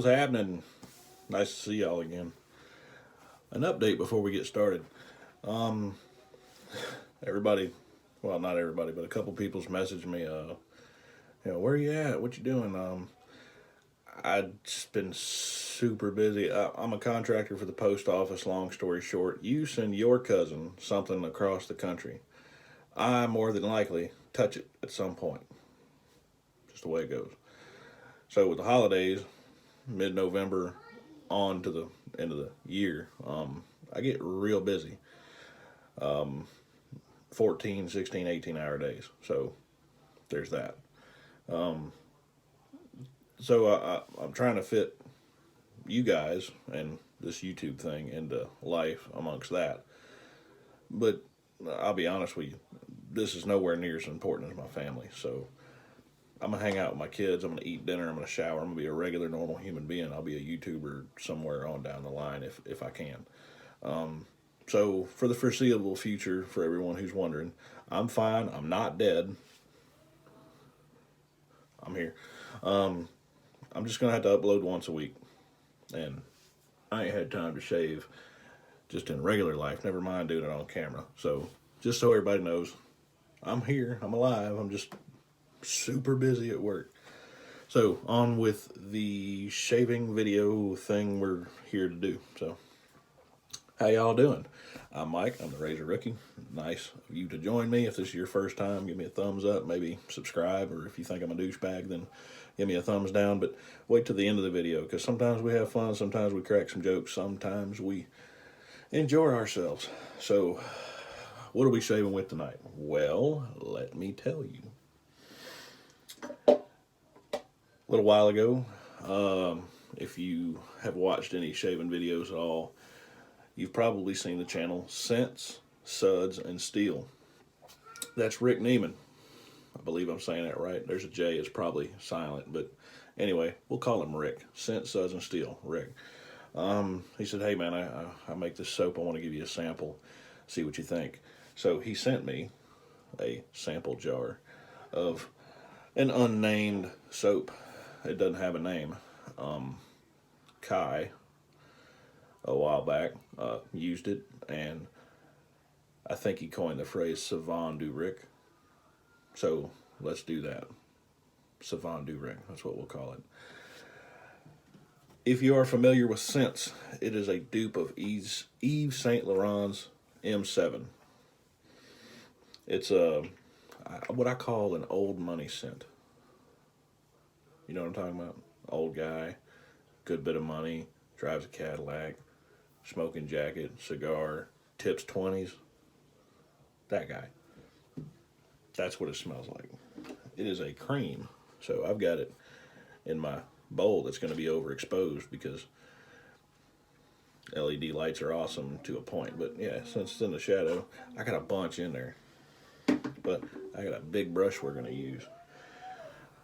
What's happening? Nice to see y'all again. An update before we get started. Um, Everybody, well, not everybody, but a couple people's messaged me. Where you at? What you doing? I've just been super busy. I'm a contractor for the post office. Long story short, you send your cousin something across the country, I more than likely touch it at some point. Just the way it goes. So with the holidays, mid-November on to the end of the year, I get real busy. 14, 16, 18-hour days. So there's that. I'm trying to fit you guys and this YouTube thing into life amongst that. But I'll be honest with you, this is nowhere near as important as my family. So I'm going to hang out with my kids. I'm going to eat dinner. I'm going to shower. I'm going to be a regular, normal human being. I'll be a YouTuber somewhere on down the line if I can. So for the foreseeable future, for everyone who's wondering, I'm fine. I'm not dead. I'm here. I'm just going to have to upload once a week. And I ain't had time to shave just in regular life. Never mind doing it on camera. So just so everybody knows, I'm here. I'm alive. I'm just super busy at work. So on with the shaving video thing we're here to do. So how y'all doing? I'm Mike. I'm the Razor Rookie. Nice of you to join me. If this is your first time, give me a thumbs up. Maybe subscribe, or if you think I'm a douchebag, then give me a thumbs down. But wait till the end of the video, because sometimes we have fun, sometimes we crack some jokes, sometimes we enjoy ourselves. So what are we shaving with tonight? Well, let me tell you. A little while ago, if you have watched any shaving videos at all, you've probably seen the channel Scents, Suds, and Steel. That's Rick Nejman. I believe I'm saying that right. There's a J, it's probably silent, but anyway, we'll call him Rick. Scent, Suds, and Steel, Rick. He said, hey man, I make this soap, I want to give you a sample, see what you think. So he sent me a sample jar of an unnamed soap. It doesn't have a name. Kai, a while back, used it, and I think he coined the phrase Savon du Rick. So let's do that. Savon du Rick, that's what we'll call it. If you are familiar with Scents, it is a dupe of Yves Saint Laurent's M7. It's what I call an old money scent. You know what I'm talking about? Old guy, good bit of money, drives a Cadillac, smoking jacket, cigar, tips 20s. That guy. That's what it smells like. It is a cream. So I've got it in my bowl that's going to be overexposed because LED lights are awesome to a point. But yeah, since it's in the shadow, I got a bunch in there. But I got a big brush we're going to use.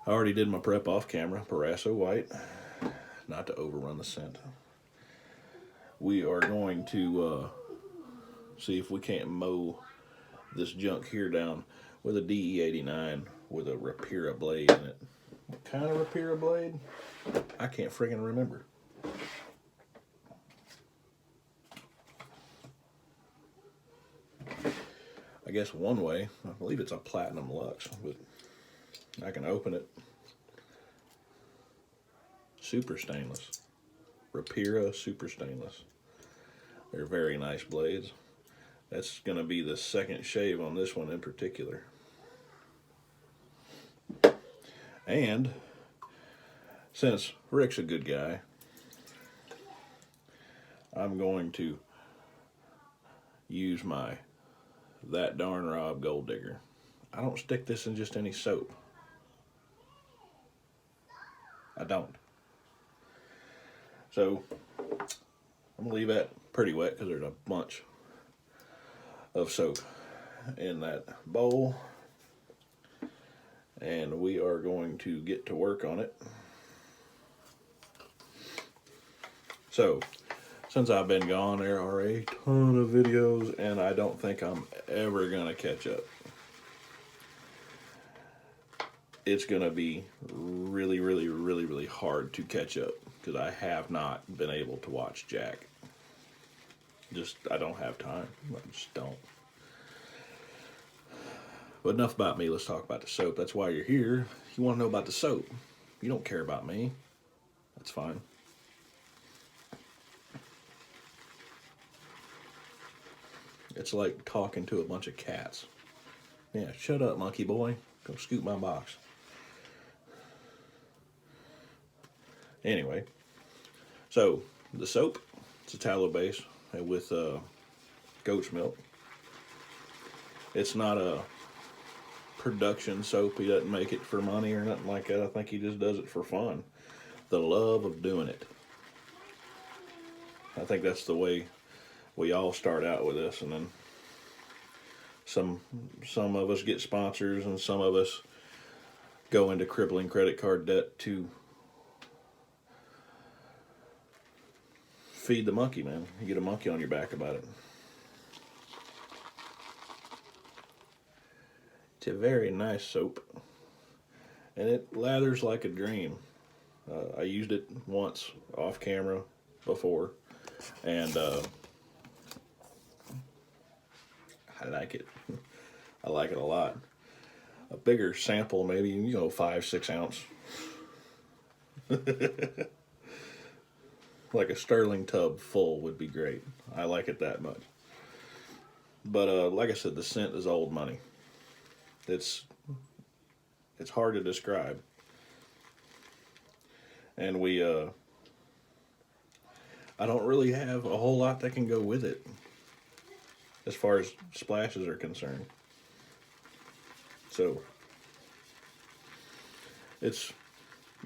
I already did my prep off camera, Parasso white, not to overrun the scent. We are going to see if we can't mow this junk here down with a DE89 with a Rapira blade in it. What kind of Rapira blade? I can't friggin' remember. I guess one way, I believe it's a Platinum Luxe, but I can open it. Super stainless. Rapira Super Stainless. They're very nice blades. That's going to be the second shave on this one in particular. And since Rick's a good guy, I'm going to use my That Darn Rob Gold Digger. I don't stick this in just any soap. I don't. So I'm going to leave that pretty wet because there's a bunch of soap in that bowl. And we are going to get to work on it. So, since I've been gone, there are a ton of videos, and I don't think I'm ever going to catch up. It's going to be really, really, really, really hard to catch up. because I have not been able to watch Jack. I don't have time. I just don't. But enough about me. Let's talk about the soap. That's why you're here. You want to know about the soap. You don't care about me. That's fine. It's like talking to a bunch of cats. Yeah, shut up, monkey boy. Go scoop my box. Anyway, so the soap, it's a tallow base with goat's milk. It's not a production soap. He doesn't make it for money or nothing like that. I think he just does it for fun. The love of doing it. I think that's the way we all start out with this, and then some of us get sponsors, and some of us go into crippling credit card debt to feed the monkey, man. You get a monkey on your back about it. It's a very nice soap, and it lathers like a dream. I used it once off camera before, and I like it. I like it a lot. A bigger sample, maybe, 5-6 ounce. Like a Sterling tub full would be great. I like it that much. But like I said, the scent is old money. It's hard to describe. And I don't really have a whole lot that can go with it as far as splashes are concerned. So it's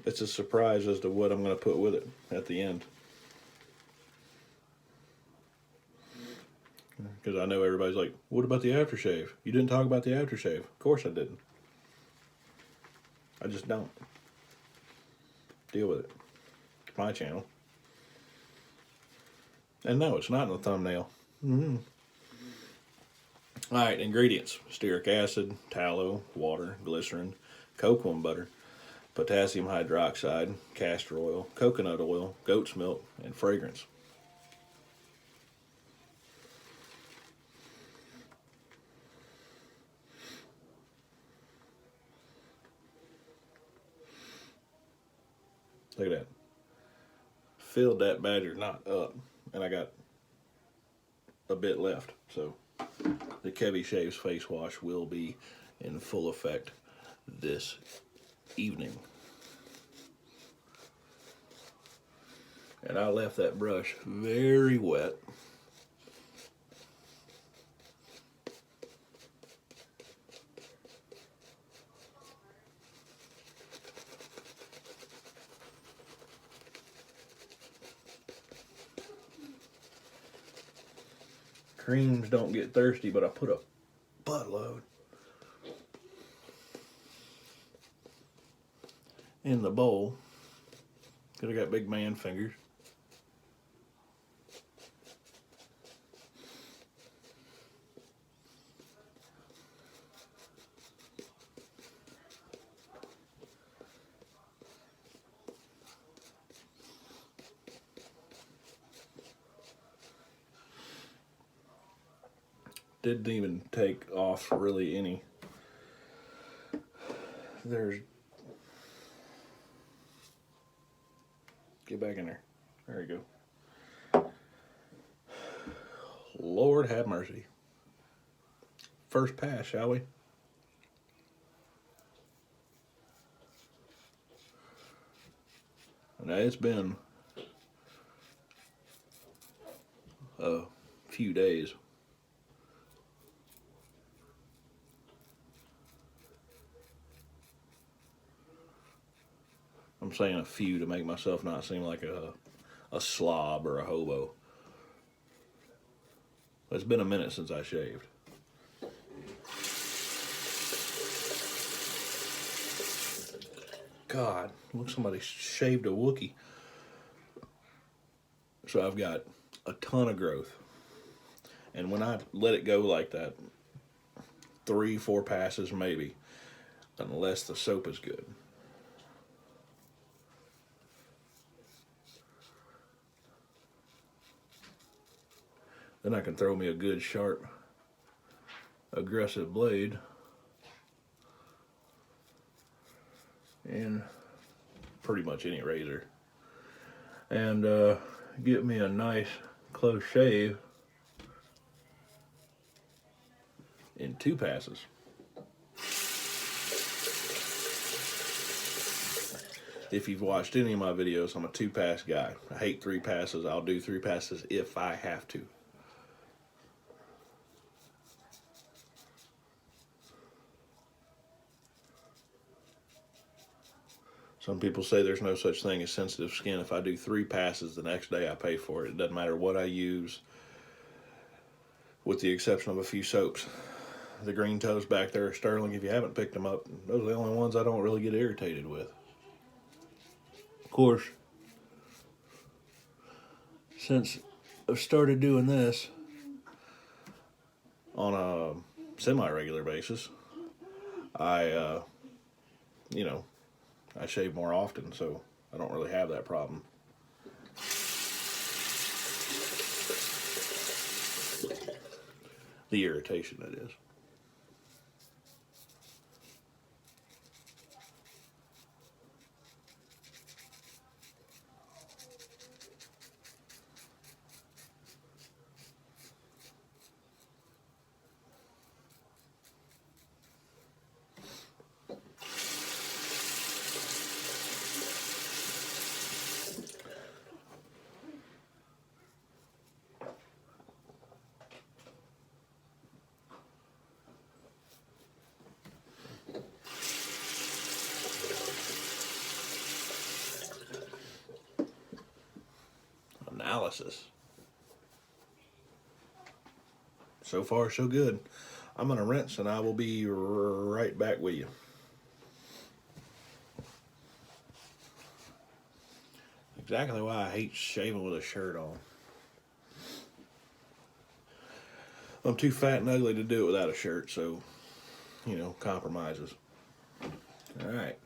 a surprise as to what I'm going to put with it at the end. Because I know everybody's like, what about the aftershave? You didn't talk about the aftershave. Of course I didn't. I just don't. Deal with it. It's my channel. And no, it's not in the thumbnail. Mm-hmm. Alright, ingredients. Stearic acid, tallow, water, glycerin, cocoa butter, potassium hydroxide, castor oil, coconut oil, goat's milk, and fragrance. Look at that. Filled that badger knot up, and I got a bit left. So the Kevy Shaves face wash will be in full effect this evening. And I left that brush very wet. Creams don't get thirsty, but I put a buttload in the bowl because I got big man fingers. Didn't even take off really any. Get back in there. There you go. Lord have mercy. First pass, shall we? Now it's been a few days. I'm saying a few to make myself not seem like a slob or a hobo. It's been a minute since I shaved. God, look, somebody shaved a Wookiee. So I've got a ton of growth. And when I let it go like that, 3-4 passes maybe, unless the soap is good. Then I can throw me a good, sharp, aggressive blade in pretty much any razor. And get me a nice close shave in 2 passes. If you've watched any of my videos, I'm a 2-pass guy. I hate 3 passes. I'll do 3 passes if I have to. Some people say there's no such thing as sensitive skin. If I do 3 passes, the next day I pay for it. It doesn't matter what I use, with the exception of a few soaps. The green toes back there are sterling. If you haven't picked them up, those are the only ones I don't really get irritated with. Of course, since I've started doing this on a semi-regular basis, I shave more often, so I don't really have that problem. The irritation, that is. Analysis. So far, so good. I'm going to rinse and I will be right back with you. Exactly why I hate shaving with a shirt on. I'm too fat and ugly to do it without a shirt, so, compromises. Alright.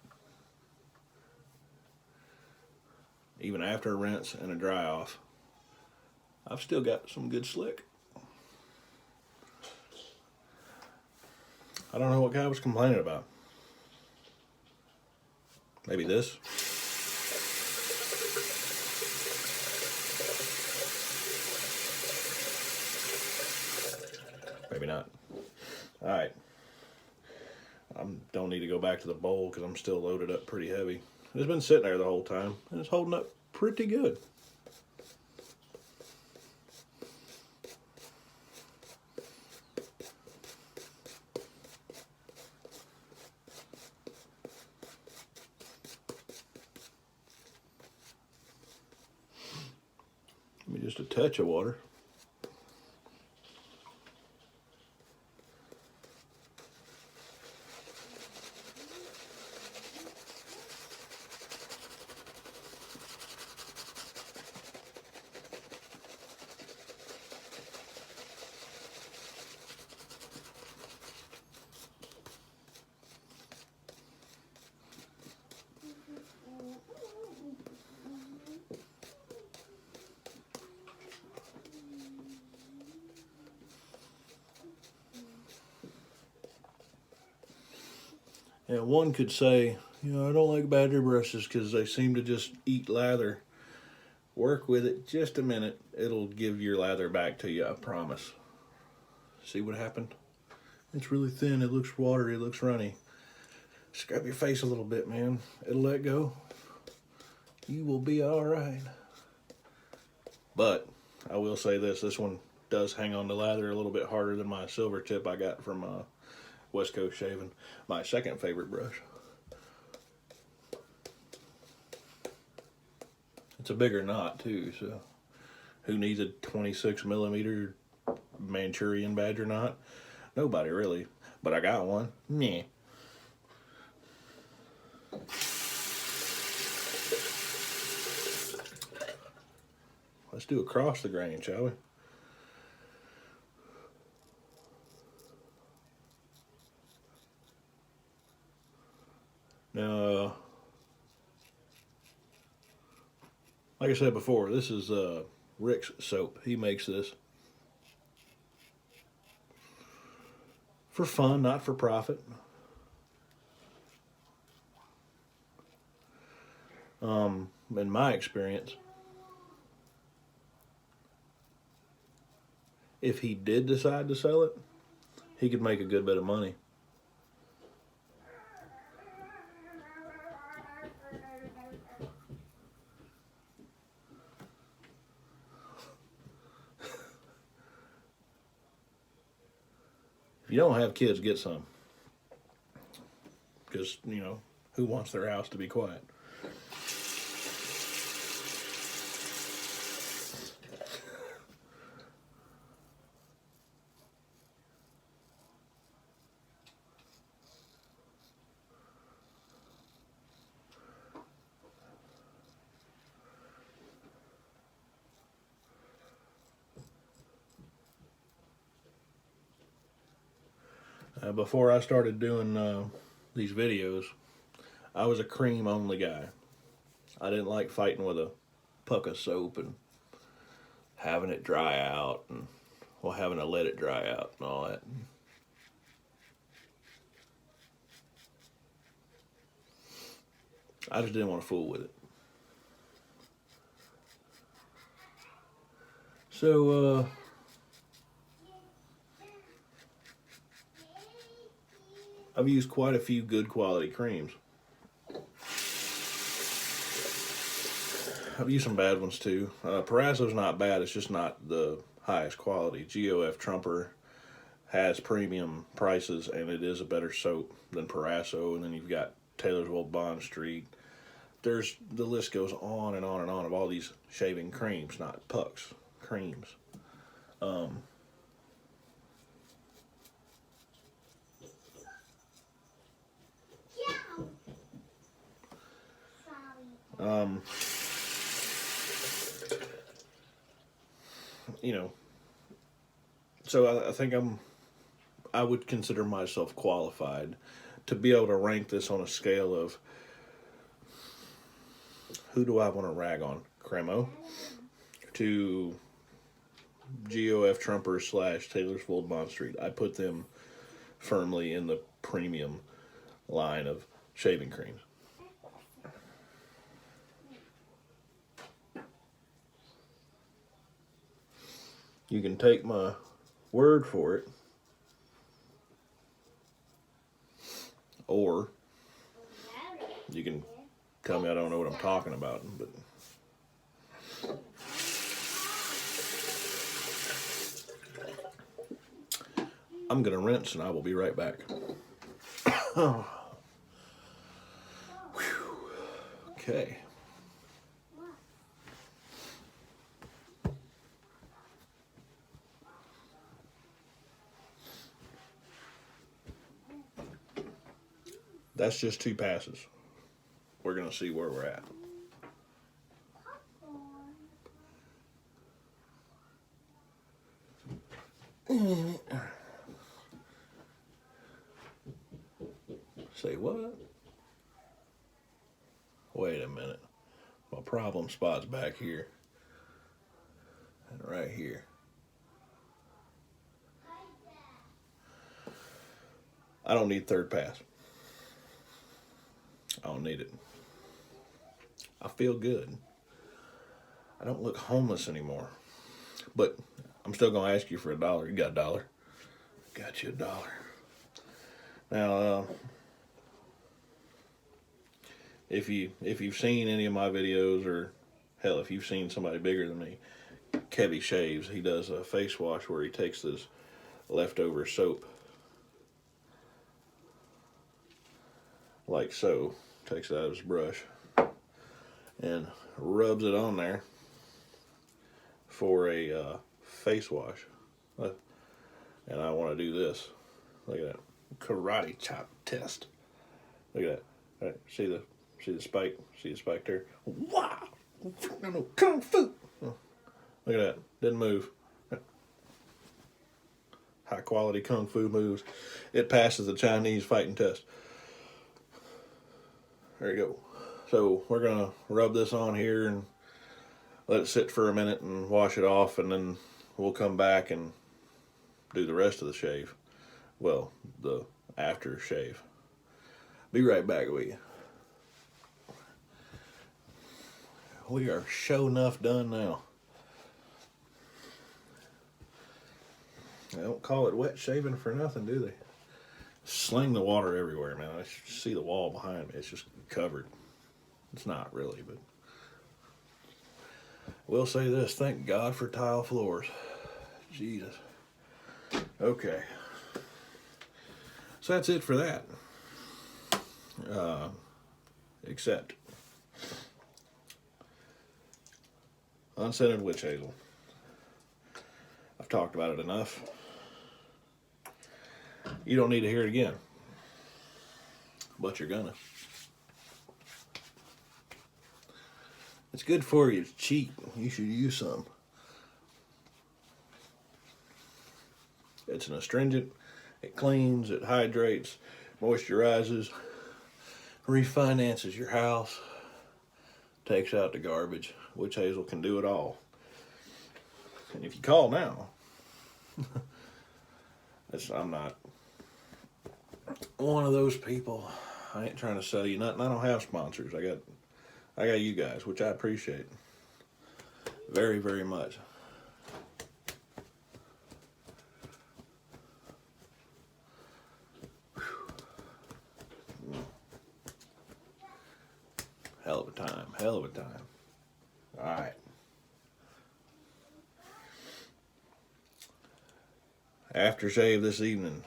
Even after a rinse and a dry off, I've still got some good slick. I don't know what guy was complaining about. Maybe this. Maybe not. Alright. I don't need to go back to the bowl because I'm still loaded up pretty heavy. It's been sitting there the whole time and it's holding up pretty good. Maybe just a touch of water. And one could say, I don't like badger brushes because they seem to just eat lather. Work with it just a minute. It'll give your lather back to you, I promise. See what happened? It's really thin. It looks watery. It looks runny. Scrub your face a little bit, man. It'll let go. You will be all right. But I will say this one does hang on the lather a little bit harder than my silver tip I got from West Coast Shaving, my second favorite brush. It's a bigger knot too, so who needs a 26 millimeter Manchurian badger knot? Nobody really, but I got one. Meh. Let's do across the grain, shall we? Now, like I said before, this is Rick's soap. He makes this. for fun, not for profit. In my experience, if he did decide to sell it, he could make a good bit of money. If you don't have kids, get some. Because, you know, who wants their house to be quiet? Before I started doing these videos, I was a cream only guy. I didn't like fighting with a puck of soap and having it dry out and having to let it dry out and all that. I just didn't want to fool with it. So, I've used quite a few good quality creams. I've used some bad ones too. Parasso's not bad, it's just not the highest quality. GOF Trumper has premium prices and it is a better soap than Parasso. And then you've got Taylorsville Bond Street. The list goes on and on and on of all these shaving creams, not pucks, creams. You know, so I think I would consider myself qualified to be able to rank this on a scale of who do I want to rag on? Cremo to GOF Trumper / Taylorsville Bond Street. I put them firmly in the premium line of shaving creams. You can take my word for it, or you can tell me I don't know what I'm talking about, but I'm going to rinse and I will be right back. Okay. That's just 2 passes. We're going to see where we're at. Say what? Wait a minute. My problem spot's back here. And right here. I don't need third pass. I don't need it. I feel good. I don't look homeless anymore. But I'm still going to ask you for $1. You got $1? Got you $1. Now, if you've seen any of my videos, or hell, if you've seen somebody bigger than me, Kevy shaves. He does a face wash where he takes this leftover soap, like so, takes it out of his brush, and rubs it on there for a face wash. And I want to do this. Look at that karate chop test. Look at that. All right, see the spike? See the spike there? Wow! No kung fu. Oh, look at that. Didn't move. High quality kung fu moves. It passes the Chinese fighting test. There you go. So we're gonna rub this on here and let it sit for a minute and wash it off, and then we'll come back and do the rest of the shave. Well, the after shave. Be right back with you. We are sure enough done now. They don't call it wet shaving for nothing, do they? Sling the water everywhere, man. I see the wall behind me. It's just covered. It's not really, but we'll say this. Thank God for tile floors. Jesus. Okay. So that's it for that. Except unscented witch hazel. I've talked about it enough. You don't need to hear it again. But you're gonna. It's good for you. It's cheap. You should use some. It's an astringent. It cleans, it hydrates, moisturizes, refinances your house, takes out the garbage. Witch hazel can do it all. And if you call now, I'm not one of those people. I ain't trying to sell you nothing. I don't have sponsors. I got you guys, which I appreciate very, very much. Hell of a time. Hell of a time. All right. Aftershave this evening.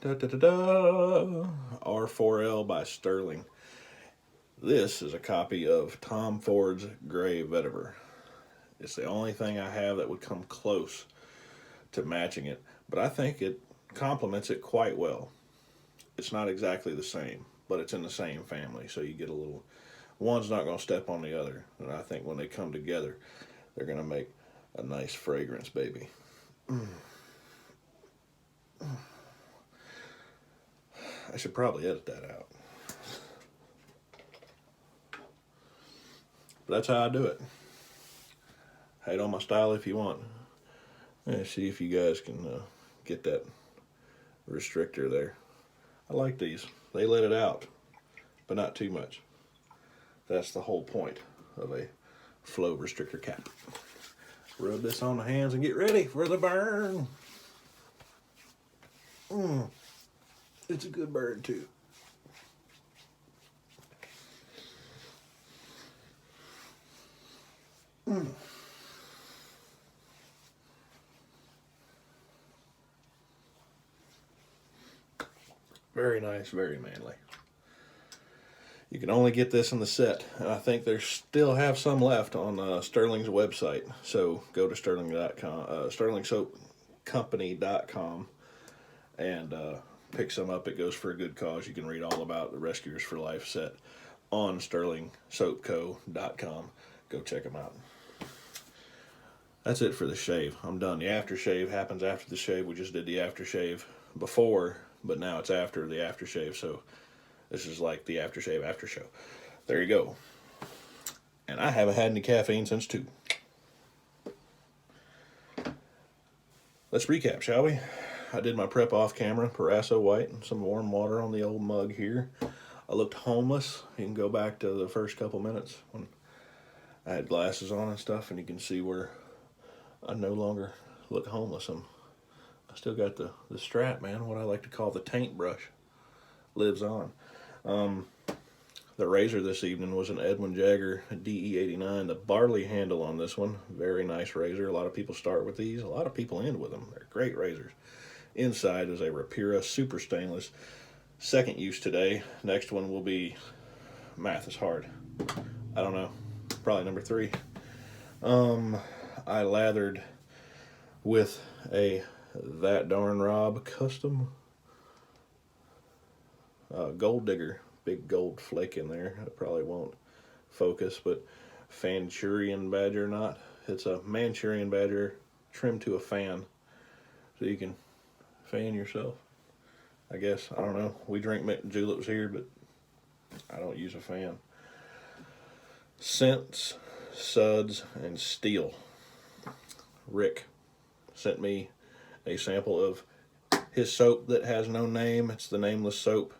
Da, da, da, da. R4L by Sterling. This is a copy of Tom Ford's Gray Vetiver. It's the only thing I have that would come close to matching it, but I think it complements it quite well. It's not exactly the same, but it's in the same family, so you get a little... One's not going to step on the other, and I think when they come together, they're going to make a nice fragrance, baby. I should probably edit that out. But that's how I do it. Hate on my style if you want. And see if you guys can get that restrictor there. I like these. They let it out, but not too much. That's the whole point of a flow restrictor cap. Rub this on the hands and get ready for the burn. It's a good burn too. Very nice, very manly. You can only get this in the set, and I think they still have some left on Sterling's website. So go to sterling.com, sterlingsoapcompany.com, and pick some up. It goes for a good cause. You can read all about the Rescuers for Life set on sterlingsoapco.com. Go check them out. That's it for the shave. I'm done. The aftershave happens after the shave. We just did the aftershave before, but now it's after the aftershave, so this is like the aftershave after show. There you go. And I haven't had any caffeine since 2. Let's recap, shall we? I did my prep off camera, Parasso White, and some warm water on the old mug here. I looked homeless. You can go back to the first couple minutes when I had glasses on and stuff, and you can see where I no longer look homeless. I still got the strap, man, what I like to call the taint brush. Lives on. The razor this evening was an Edwin Jagger DE89. The barley handle on this one, very nice razor. A lot of people start with these. A lot of people end with them. They're great razors. Inside is a Rapira Super Stainless. Second use today. Next one will be, math is hard. I don't know. Probably number 3. I lathered with a That Darn Rob custom gold digger. Big gold flake in there. It probably won't focus, but Manchurian Badger knot. It's a Manchurian Badger trimmed to a fan, so you can fan yourself, I guess. I don't know. We drink juleps here, but I don't use a fan. Scents, Suds, and Steel. Rick sent me a sample of his soap that has no name. It's the nameless soap.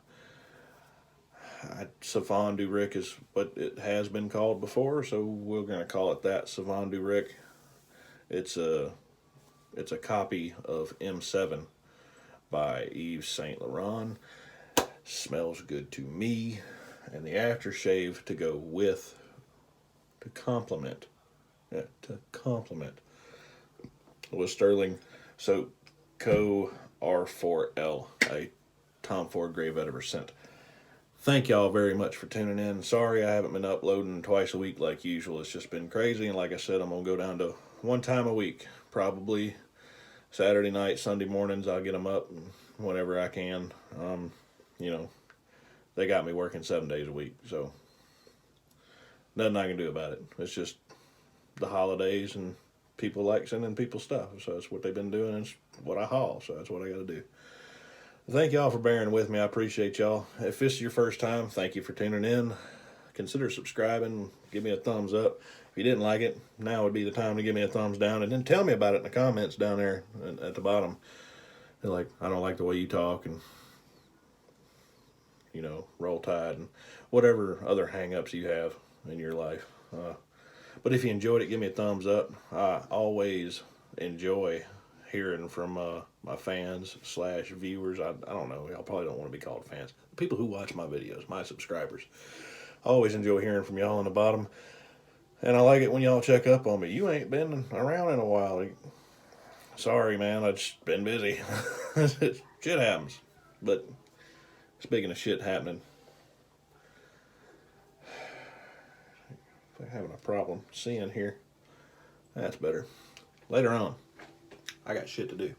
Savon du Rick is what it has been called before, so we're gonna call it that. Savon du Rick. It's a copy of M7 by Yves Saint Laurent. Smells good to me, and the aftershave to go with, to complement, was Sterling Soap Co. R4L, a Tom Ford Grey Vetiver scent. Thank y'all very much for tuning in. Sorry I haven't been uploading twice a week like usual. It's just been crazy, and like I said, I'm gonna go down to one time a week, probably Saturday night, Sunday mornings. I'll get them up whenever I can. You know, they got me working 7 days a week, so nothing I can do about it. It's just the holidays, and people like sending people stuff, so that's what they've been doing, and it's what I haul, so that's what I got to do. Thank y'all for bearing with me. I appreciate y'all. If this is your first time, thank you for tuning in. Consider subscribing. Give me a thumbs up. If you didn't like it, now would be the time to give me a thumbs down, and then tell me about it in the comments down there at the bottom. They're like, I don't like the way you talk, and Roll Tide, and whatever other hang-ups you have in your life. But if you enjoyed it, give me a thumbs up. I always enjoy hearing from my fans / viewers. I don't know. Y'all probably don't want to be called fans. People who watch my videos, my subscribers. I always enjoy hearing from y'all on the bottom. And I like it when y'all check up on me. You ain't been around in a while. Sorry, man. I've just been busy. Shit happens. But speaking of shit happening, I'm having a problem seeing here. That's better. Later on, I got shit to do.